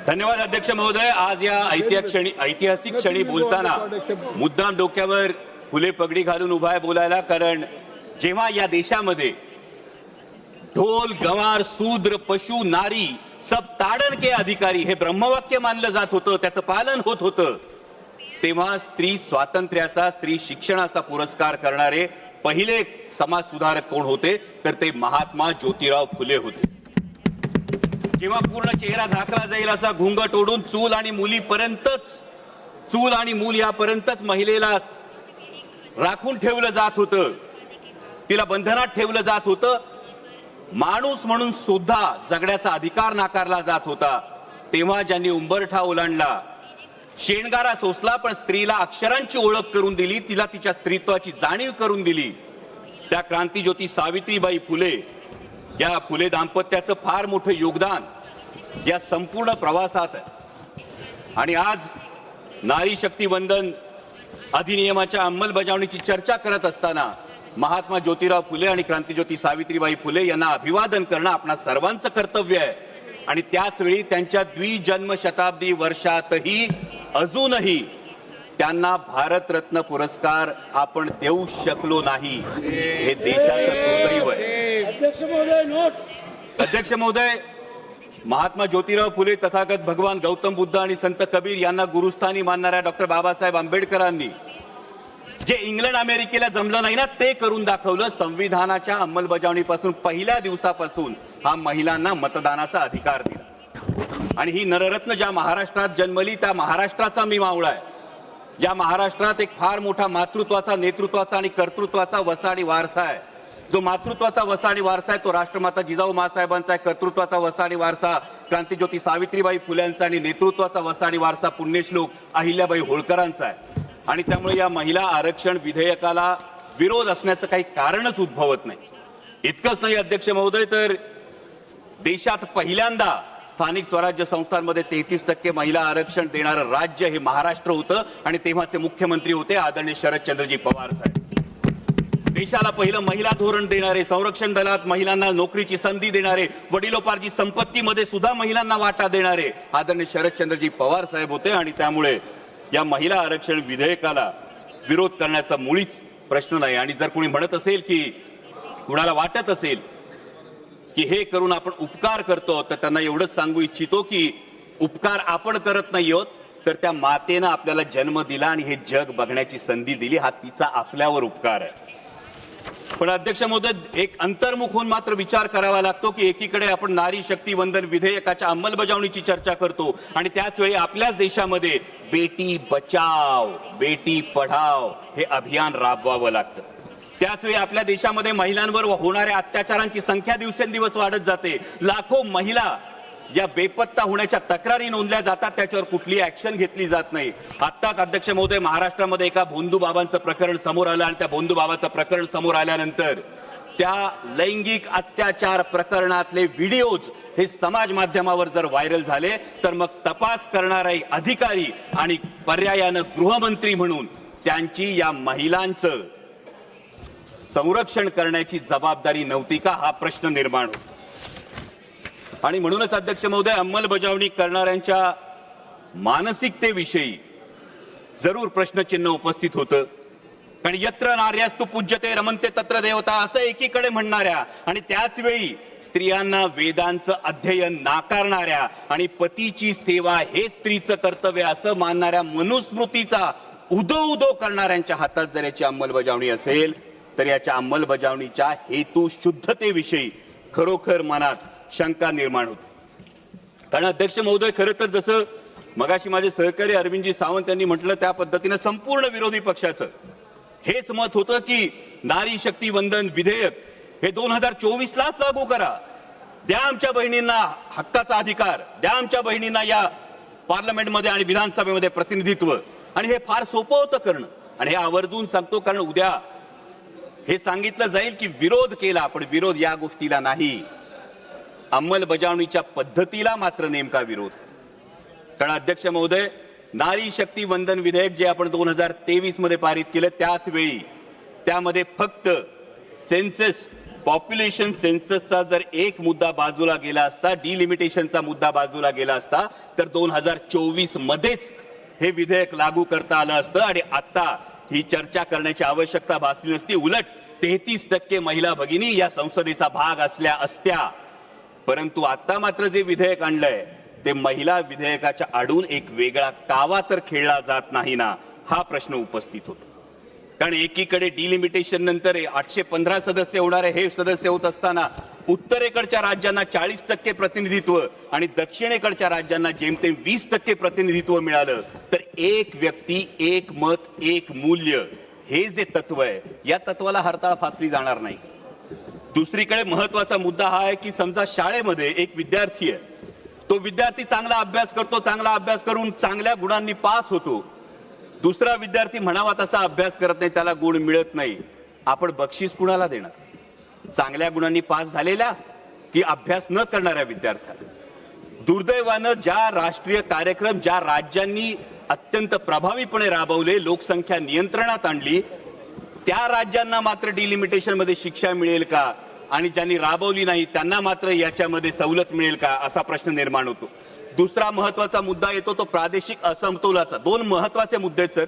धन्यवाद अध्यक्ष महोदय. आज या ऐतिहासिक क्षणी बोलताना मुद्दाम डोक्यावर फुले पगडी घालून उभा आहे बोलायला, कारण जेव्हा या देशामध्ये ढोल गंवार शूद्र पशु नारी सब ताड़न के अधिकारी हे ब्रह्मवाक्य मानलं जात होतं, त्याचं पालन होत होतं, तेव्हा स्त्री स्वातंत्र्याचा स्त्री शिक्षणाचा पुरस्कार करणारे पहिले समाज सुधारक कोण होते तर ते महात्मा ज्योतिराव फुले होते. जेव्हा पूर्ण चेहरा झाकला जाईल असा घुंगट ओढून चूल आणि मूल यापर्यंतच महिलेला राखून ठेवलं जात होतं, तिला बंधनात ठेवलं जात होतं, माणूस म्हणून सुद्धा जगण्याचा अधिकार नाकारला जात होता, तेव्हा ज्यांनी उंबरठा ओलांडला, शेणगारा सोसला, पण स्त्रीला अक्षरांची ओळख करून दिली, तिला तिच्या स्त्रीत्वाची जाणीव करून दिली, त्या क्रांतिज्योती सावित्रीबाई फुले, या फुले दाम्पत्याचं फार मोठं योगदान या संपूर्ण प्रवासात आहे. आणि आज नारी शक्ती वंदन अधिनियमाच्या अंमलबजावणीची चर्चा करत असताना महात्मा ज्योतिराव फुले आणि क्रांतिज्योती सावित्रीबाई फुले यांना अभिवादन करणं आपणा सर्वांचं कर्तव्य आहे. आणि त्याच वेळी त्यांच्या द्विजन्म शताब्दी वर्षातही अजूनही त्यांना भारतरत्न पुरस्कार आपण देऊ शकलो नाही, हे देशाचं दुर्दैव आहे. अध्यक्ष महोदय, महात्मा ज्योतिराव फुले तथागत भगवान गौतम बुद्ध आणि संत कबीर यांना गुरुस्थानी मानणाऱ्या डॉक्टर बाबासाहेब आंबेडकरांनी जे इंग्लंड अमेरिकेला जमलं नाही ना ते करून दाखवलं. संविधानाच्या अंमलबजावणीपासून पहिल्या दिवसापासून हा महिलांना मतदानाचा अधिकार दिला. आणि ही नररत्न ज्या महाराष्ट्रात जन्मली त्या महाराष्ट्राचा मी मावळा आहे. या महाराष्ट्रात एक फार मोठा मातृत्वाचा, नेतृत्वाचा आणि कर्तृत्वाचा वसाडी वारसा आहे. जो मातृत्वाचा वसाडी वारसा आहे तो राष्ट्रमाता जिजाऊ माँसाहेबांचा आहे. कर्तृत्वाचा वसाडी वारसा क्रांतिज्योती सावित्रीबाई फुल्यांचा आणि नेतृत्वाचा वसाडी वारसा पुण्यश्लोक अहिल्याबाई होळकरांचा आहे. आणि त्यामुळे या महिला आरक्षण विधेयकाला विरोध असण्याचं काही कारणच उद्भवत नाही. इतकंच नाही अध्यक्ष महोदय, तर देशात पहिल्यांदा स्थानिक स्वराज्य संस्थांमध्ये 33% महिला आरक्षण देणारं राज्य हे महाराष्ट्र होतं आणि तेव्हाचे मुख्यमंत्री होते आदरणीय शरदचंद्रजी पवार साहेब. देशाला पहिलं महिला धोरण देणारे, संरक्षण दलात महिलांना नोकरीची संधी देणारे, वडिलोपार्जित संपत्तीमध्ये सुद्धा महिलांना वाटा देणारे आदरणीय शरदचंद्रजी पवार साहेब होते. आणि त्यामुळे या महिला आरक्षण विधेयकाला विरोध करण्याचा मुळीच प्रश्न नाही. आणि जर कोणी म्हणत असेल की कुणाला वाटत असेल की हे करून आपण उपकार करतो, तर त्यांना एवढंच सांगू इच्छितो की उपकार आपण करत नाही आहोत, तर त्या मातेनं आपल्याला जन्म दिला आणि हे जग बघण्याची संधी दिली, हा तिचा आपल्यावर उपकार आहे. पण अध्यक्ष महोदय, एक अंतर्मुख होऊन मात्र विचार करावा लागतो की एकीकडे आपण नारी शक्ती वंदन विधेयकाच्या अंमलबजावणीची चर्चा करतो आणि त्याच वेळी आपल्याच देशामध्ये बेटी बचाव बेटी पढाव हे अभियान राबवावं लागतं. त्याच वेळी आपल्या देशामध्ये महिलांवर होणाऱ्या अत्याचारांची संख्या दिवसेंदिवस वाढत जाते. लाखो महिला या बेपत्ता होण्याच्या तक्रारी नोंदल्या जातात, त्याच्यावर कुठली ऍक्शन घेतली जात नाही. आत्ताच अध्यक्ष महोदय महाराष्ट्रामध्ये एका भोंदू बाबांचं प्रकरण समोर आलं आणि त्या भोंदू बाबाचं प्रकरण समोर आल्यानंतर त्या लैंगिक अत्याचार प्रकरणातले व्हिडिओज हे समाज माध्यमावर जर व्हायरल झाले तर मग तपास करणारे अधिकारी आणि पर्यायानं गृहमंत्री म्हणून त्यांची या महिलांचं संरक्षण करण्याची जबाबदारी नव्हती का, हा प्रश्न निर्माण होतो. आणि म्हणूनच अध्यक्ष महोदय, अंमलबजावणी करणाऱ्यांच्या मानसिकतेविषयी जरूर प्रश्नचिन्ह उपस्थित होतं. कारण यत्र नार्यास्तु पूज्यते रमन्ते तत्र देवता असं एकीकडे म्हणणाऱ्या आणि त्याच वेळी स्त्रियांना वेदांचं अध्ययन नाकारणाऱ्या आणि पतीची सेवा हे स्त्रीचं कर्तव्य असं मानणाऱ्या मनुस्मृतीचा उदो करणाऱ्यांच्या हातात जर याची अंमलबजावणी असेल तर याच्या अंमलबजावणीच्या हेतू शुद्धतेविषयी खरोखर मनात शंका निर्माण होते. कारण अध्यक्ष महोदय, खरं तर जसं मगाशी माझे सहकारी अरविंदजी सावंत यांनी म्हटलं त्या पद्धतीनं संपूर्ण विरोधी पक्षाचं हेच मत होतं की नारी शक्ती वंदन विधेयक हे 2024लाच लागू करा, द्या आमच्या बहिणींना हक्काचा अधिकार, द्या आमच्या बहिणींना या पार्लमेंटमध्ये आणि विधानसभेमध्ये प्रतिनिधित्व. आणि हे फार सोपं होतं करणं. आणि हे आवर्जून सांगतो कारण उद्या हे सांगितलं जाईल की विरोध केला, पण विरोध या गोष्टीला नाही, अंमलबजावणीच्या पद्धतीला मात्र नेमका विरोध. कारण अध्यक्ष महोदय, नारी शक्ती वंदन विधेयक जे आपण 2023 मध्ये पारित केलं त्याच वेळी त्यामध्ये फक्त सेन्सस पॉप्युलेशन सेन्ससचा जर एक मुद्दा बाजूला गेला असता, डिलिमिटेशनचा मुद्दा बाजूला गेला असता, तर 2024 मध्येच हे विधेयक लागू करता आलं असतं आणि आता ही चर्चा करण्याची आवश्यकता भासली नसती. उलट 33% महिला भगिनी या संसदेचा भाग असल्या असत्या. परंतु आता मात्र जे विधेयक आणलंय ते महिला विधेयकाच्या आडून एक वेगळा कावा तर खेळला जात नाही ना, हा प्रश्न उपस्थित होतो. कारण एकीकडे डिलिमिटेशन नंतर 815 सदस्य होणारे हे सदस्य होत असताना उत्तरेकडच्या राज्यांना 40% प्रतिनिधित्व आणि दक्षिणेकडच्या राज्यांना जेमतेम 20% प्रतिनिधित्व मिळालं. तर एक व्यक्ती एक मत एक मूल्य हे जे तत्व आहे, या तत्वाला हरताळ फासली जाणार नाही. दुसरीकडे महत्वाचा मुद्दा हा आहे की समजा शाळेमध्ये एक विद्यार्थी आहे, तो विद्यार्थी चांगला अभ्यास करतो, चांगला अभ्यास करून चांगल्या गुणांनी पास होतो. दुसरा विद्यार्थी म्हणावा तसा अभ्यास करत नाही, त्याला गुण मिळत नाही. आपण बक्षीस कुणाला देणार? चांगल्या गुणांनी पास झालेल्या की अभ्यास न करणाऱ्या विद्यार्थ्याला? दुर्दैवानं ज्या राष्ट्रीय कार्यक्रम ज्या राज्यांनी अत्यंत प्रभावीपणे राबवले, लोकसंख्या नियंत्रणात आणली, त्या राज्यांना मात्र डिलिमिटेशन मध्ये शिक्षा मिळेल का आणि ज्यांनी राबवली नाही त्यांना मात्र याच्यामध्ये सवलत मिळेल का, असा प्रश्न निर्माण होतो. दुसरा महत्वाचा मुद्दा येतो तो प्रादेशिक असमतोलाचा. दोन महत्वाचे मुद्दे आहेत सर.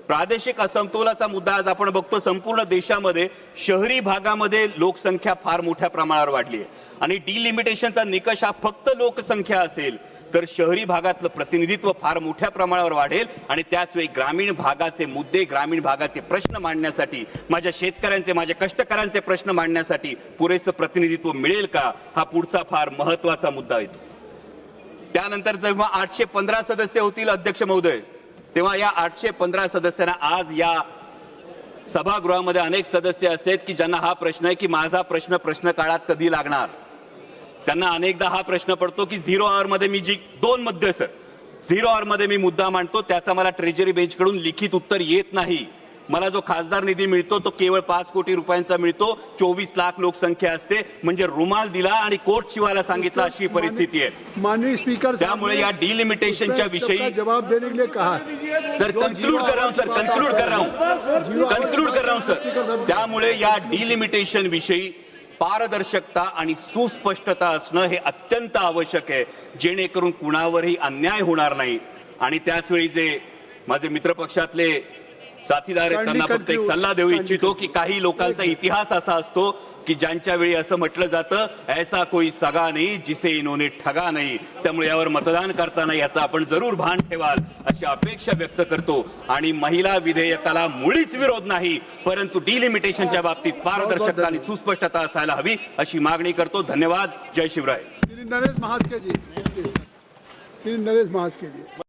प्रादेशिक असमतोलाचा मुद्दा आज आपण बघतो संपूर्ण देशामध्ये शहरी भागामध्ये लोकसंख्या फार मोठ्या प्रमाणावर वाढली आहे आणि डिलिमिटेशनचा निकष हा फक्त लोकसंख्या असेल तर शहरी भागातलं प्रतिनिधित्व फार मोठ्या प्रमाणावर वाढेल आणि त्याच वेळी ग्रामीण भागाचे मुद्दे, ग्रामीण भागाचे प्रश्न मांडण्यासाठी, माझ्या शेतकऱ्यांचे, माझ्या कष्टकऱ्यांचे प्रश्न मांडण्यासाठी पुरेसं प्रतिनिधित्व मिळेल का, हा पुढचा फार महत्वाचा मुद्दा येतो. त्यानंतर जेव्हा 815 सदस्य होतील अध्यक्ष महोदय, तेव्हा या 815 सदस्यांना आज या सभागृहामध्ये अनेक सदस्य असे आहेत की ज्यांना हा प्रश्न आहे की माझा प्रश्न काळात कधी लागणार. त्यांना अनेकदा हा प्रश्न पडतो की 0 आवर मध्ये मी जी 2 मुद्दे सर 0 आवर मध्ये मी मुद्दा मांडतो त्याचा मला ट्रेजरी बेंच कडून लिखित उत्तर येत नाही. मला जो खासदार निधी मिळतो तो केवळ 5 कोटी रुपयांचा मिळतो. 24 लाख लोकसंख्या असते, म्हणजे रुमाल दिला आणि कोट शिवायला सांगितला अशी परिस्थिती आहे. माननीय स्पीकर, त्यामुळे या डिलिमिटेशनच्या विषयी जवाब देने के लिए कहा सर, कंक्लूड कर रहा हूं सर. त्यामुळे या डिलिमिटेशन विषयी पारदर्शकता आणि सुस्पष्टता असणं हे अत्यंत आवश्यक आहे, जेणेकरून कुणावरही अन्याय होणार नाही. आणि त्याच वेळी जे माझे मित्रपक्षातले साथीदार आहेत त्यांना फक्त एक सल्ला देऊ इच्छितो की काही लोकांचा इतिहास असा असतो की ज्यांच्या वेळी असं म्हटलं जातं ऐसा कोई सगा नाही जिसे इन्होंने ठगा नाही. त्यामुळे यावर मतदान करताना याचा आपण जरूर भान ठेवाल अशी अपेक्षा व्यक्त करतो. आणि महिला विधेयकाला मुळीच विरोध नाही, परंतु डिलिमिटेशनच्या बाबतीत पारदर्शकता आणि सुस्पष्टता असायला हवी अशी मागणी करतो. धन्यवाद. जय शिवराय. श्री नरेश महास्के जी.